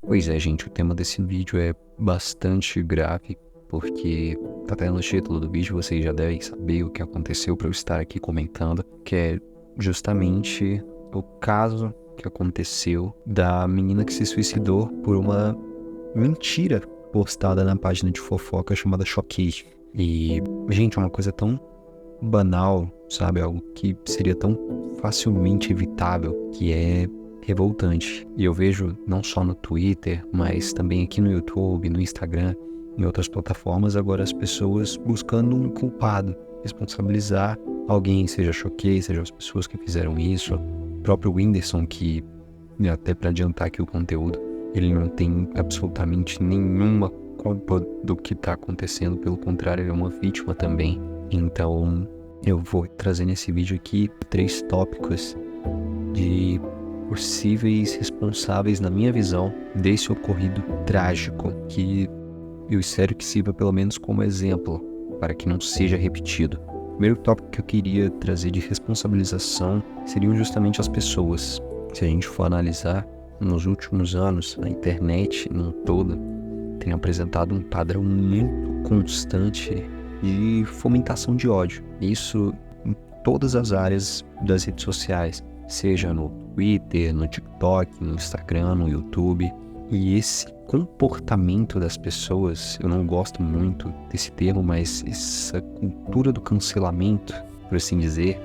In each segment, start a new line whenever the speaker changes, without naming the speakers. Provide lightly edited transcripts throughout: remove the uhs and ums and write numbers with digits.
Pois é, gente, o tema desse vídeo é bastante grave, porque tá até no título do vídeo, vocês já devem saber o que aconteceu para eu estar aqui comentando, que é justamente o caso que aconteceu da menina que se suicidou por uma mentira postada na página de fofoca chamada Choquei. E, gente, é uma coisa tão banal, sabe? Algo que seria tão facilmente evitável, que é revoltante. E eu vejo não só no Twitter, mas também aqui no YouTube, no Instagram, em outras plataformas, agora as pessoas buscando um culpado, responsabilizar alguém, seja Choquei, seja as pessoas que fizeram isso, o próprio Whindersson, que, até para adiantar aqui o conteúdo, ele não tem absolutamente nenhuma culpa do que está acontecendo, pelo contrário, ele é uma vítima também. Então, eu vou trazer nesse vídeo aqui 3 tópicos de possíveis responsáveis, na minha visão, desse ocorrido trágico, que eu espero que sirva pelo menos como exemplo, para que não seja repetido. O primeiro tópico que eu queria trazer de responsabilização seriam justamente as pessoas. Se a gente for analisar, nos últimos anos, a internet no todo tem apresentado um padrão muito constante de fomentação de ódio. Isso em todas as áreas das redes sociais, seja no Twitter, no TikTok, no Instagram, no YouTube. E esse comportamento das pessoas, eu não gosto muito desse termo, mas essa cultura do cancelamento, por assim dizer,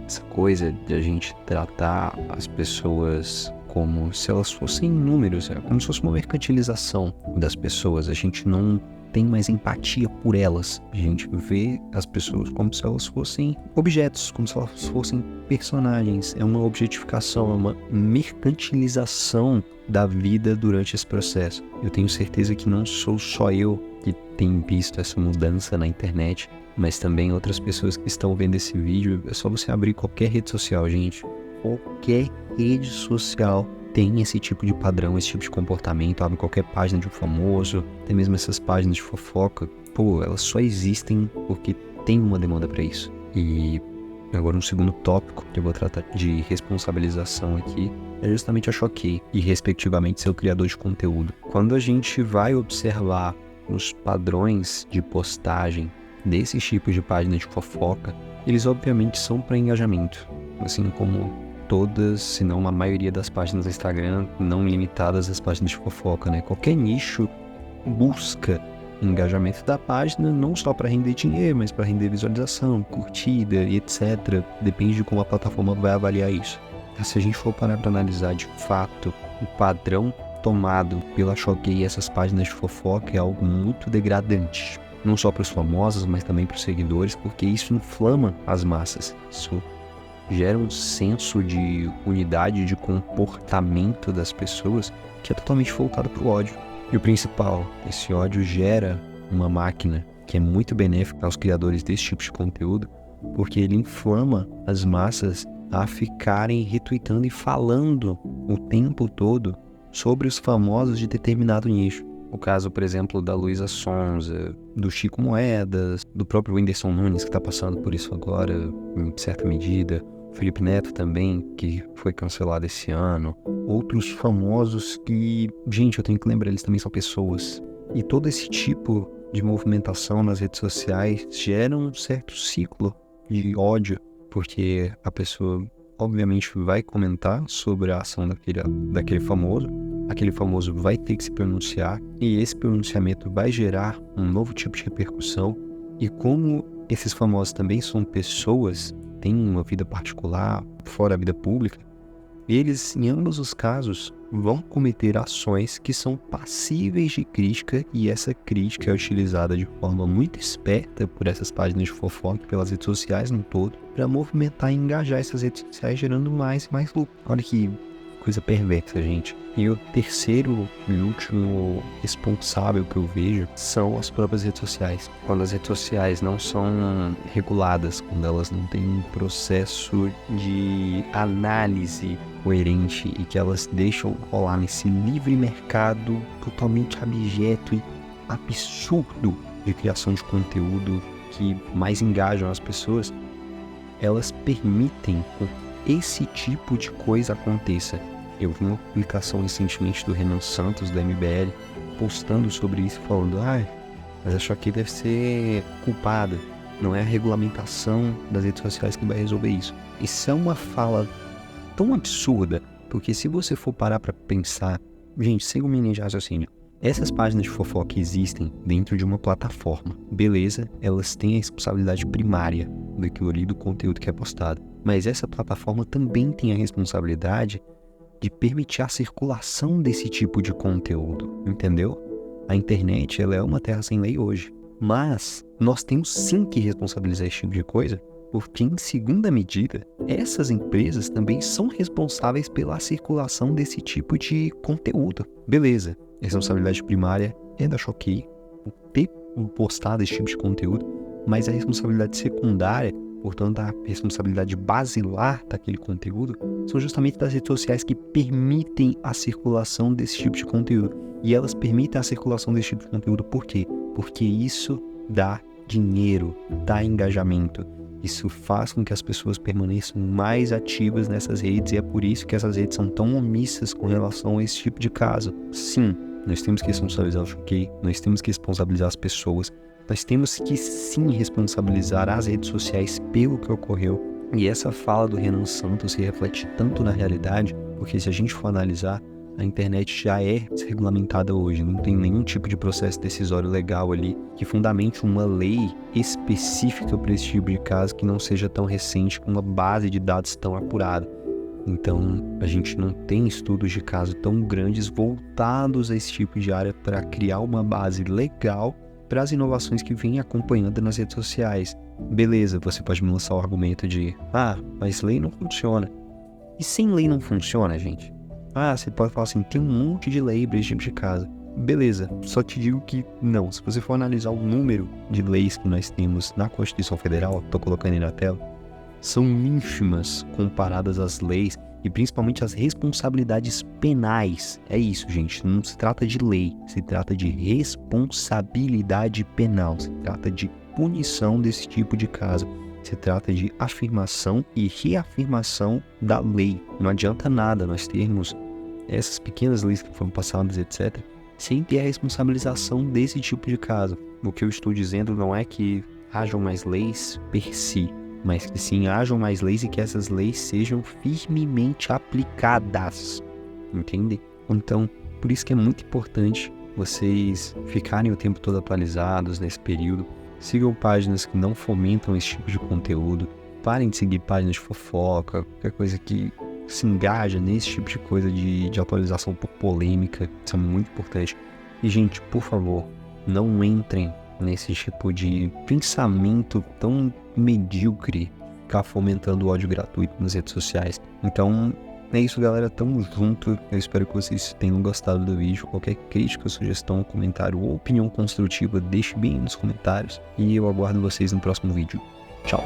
essa coisa de a gente tratar as pessoas como se elas fossem números, como se fosse uma mercantilização das pessoas. A gente não tem mais empatia por elas. A gente vê as pessoas como se elas fossem objetos, como se elas fossem personagens. É uma objetificação, é uma mercantilização da vida durante esse processo. Eu tenho certeza que não sou só eu que tenho visto essa mudança na internet, mas também outras pessoas que estão vendo esse vídeo. É só você abrir qualquer rede social, gente. Qualquer rede social tem esse tipo de padrão, esse tipo de comportamento. Abre qualquer página de um famoso, até mesmo essas páginas de fofoca. Pô, elas só existem porque tem uma demanda para isso. E agora um segundo tópico que eu vou tratar de responsabilização aqui é justamente a Choquei e respectivamente seu criador de conteúdo. Quando a gente vai observar os padrões de postagem desses tipos de páginas de fofoca, eles obviamente são para engajamento, assim como todas, se não a maioria das páginas do Instagram, não limitadas às páginas de fofoca, né? Qualquer nicho busca engajamento da página, não só para render dinheiro, mas para render visualização, curtida e etc. Depende de como a plataforma vai avaliar isso. Se a gente for parar para analisar de fato o padrão tomado pela Choquei e essas páginas de fofoca, é algo muito degradante. Não só para os famosos, mas também para os seguidores, porque isso inflama as massas. Isso gera um senso de unidade de comportamento das pessoas que é totalmente voltado para o ódio. E o principal, esse ódio gera uma máquina que é muito benéfica aos criadores desse tipo de conteúdo, porque ele inflama as massas a ficarem retweetando e falando o tempo todo sobre os famosos de determinado nicho. O caso, por exemplo, da Luísa Sonza, do Chico Moedas, do próprio Whindersson Nunes, que está passando por isso agora, em certa medida. Felipe Neto também, que foi cancelado esse ano. Outros famosos que, gente, eu tenho que lembrar, eles também são pessoas. E todo esse tipo de movimentação nas redes sociais gera um certo ciclo de ódio, porque a pessoa, obviamente, vai comentar sobre a ação daquele famoso. Aquele famoso vai ter que se pronunciar, e esse pronunciamento vai gerar um novo tipo de repercussão. E como esses famosos também são pessoas, têm uma vida particular, fora a vida pública, eles, em ambos os casos, vão cometer ações que são passíveis de crítica, e essa crítica é utilizada de forma muito esperta por essas páginas de fofoca, pelas redes sociais no todo, para movimentar e engajar essas redes sociais, gerando mais e mais lucro. Olha que coisa perversa, gente. E o terceiro e último responsável que eu vejo são as próprias redes sociais. Quando as redes sociais não são reguladas, quando elas não têm um processo de análise coerente e que elas deixam rolar nesse livre mercado totalmente abjeto e absurdo de criação de conteúdo que mais engajam as pessoas, elas permitem que esse tipo de coisa aconteça. Eu vi uma publicação recentemente do Renan Santos, do MBL, postando sobre isso, falando, mas a Choquei deve ser culpada. Não é a regulamentação das redes sociais que vai resolver isso. Isso é uma fala tão absurda, porque se você for parar pra pensar, gente, siga o mini de raciocínio. Essas páginas de fofoca existem dentro de uma plataforma. Beleza, elas têm a responsabilidade primária daquilo ali, do conteúdo que é postado. Mas essa plataforma também tem a responsabilidade de permitir a circulação desse tipo de conteúdo, entendeu? A internet, ela é uma terra sem lei hoje. Mas nós temos sim que responsabilizar esse tipo de coisa, porque em segunda medida, essas empresas também são responsáveis pela circulação desse tipo de conteúdo. Beleza, a responsabilidade primária é da Choquei por ter postado esse tipo de conteúdo, mas a responsabilidade secundária, portanto a responsabilidade basilar daquele conteúdo, são justamente das redes sociais que permitem a circulação desse tipo de conteúdo. E elas permitem a circulação desse tipo de conteúdo por quê? Porque isso dá dinheiro, dá engajamento. Isso faz com que as pessoas permaneçam mais ativas nessas redes e é por isso que essas redes são tão omissas com relação a esse tipo de caso. Sim, nós temos que responsabilizar o Choquei, nós temos que responsabilizar as pessoas, nós temos que sim responsabilizar as redes sociais pelo que ocorreu. E essa fala do Renan Santos se reflete tanto na realidade, porque se a gente for analisar, a internet já é desregulamentada hoje, não tem nenhum tipo de processo decisório legal ali que fundamente uma lei específica para esse tipo de caso que não seja tão recente, com uma base de dados tão apurada. Então, a gente não tem estudos de caso tão grandes voltados a esse tipo de área para criar uma base legal para as inovações que vêm acompanhando nas redes sociais. Beleza, você pode me lançar o argumento de mas lei não funciona. E sem lei não funciona, gente? Você pode falar assim, tem um monte de lei para esse tipo de caso. Beleza, só te digo que não. Se você for analisar o número de leis que nós temos na Constituição Federal, tô colocando aí na tela, são ínfimas comparadas às leis e principalmente às responsabilidades penais. É isso, gente, não se trata de lei, se trata de responsabilidade penal, se trata de punição desse tipo de caso. Se trata de afirmação e reafirmação da lei. Não adianta nada nós termos essas pequenas leis que foram passadas, etc., sem ter a responsabilização desse tipo de caso. O que eu estou dizendo não é que hajam mais leis per si, mas que sim hajam mais leis e que essas leis sejam firmemente aplicadas. Entende? Então, por isso que é muito importante vocês ficarem o tempo todo atualizados nesse período. Sigam páginas que não fomentam esse tipo de conteúdo. Parem de seguir páginas de fofoca, qualquer coisa que se engaja nesse tipo de coisa de atualização por polêmica. Isso é muito importante. E, gente, por favor, não entrem nesse tipo de pensamento tão medíocre, ficar fomentando o ódio gratuito nas redes sociais. Então, é isso, galera. Tamo junto. Eu espero que vocês tenham gostado do vídeo. Qualquer crítica, sugestão, comentário ou opinião construtiva, deixe bem nos comentários. E eu aguardo vocês no próximo vídeo. Tchau!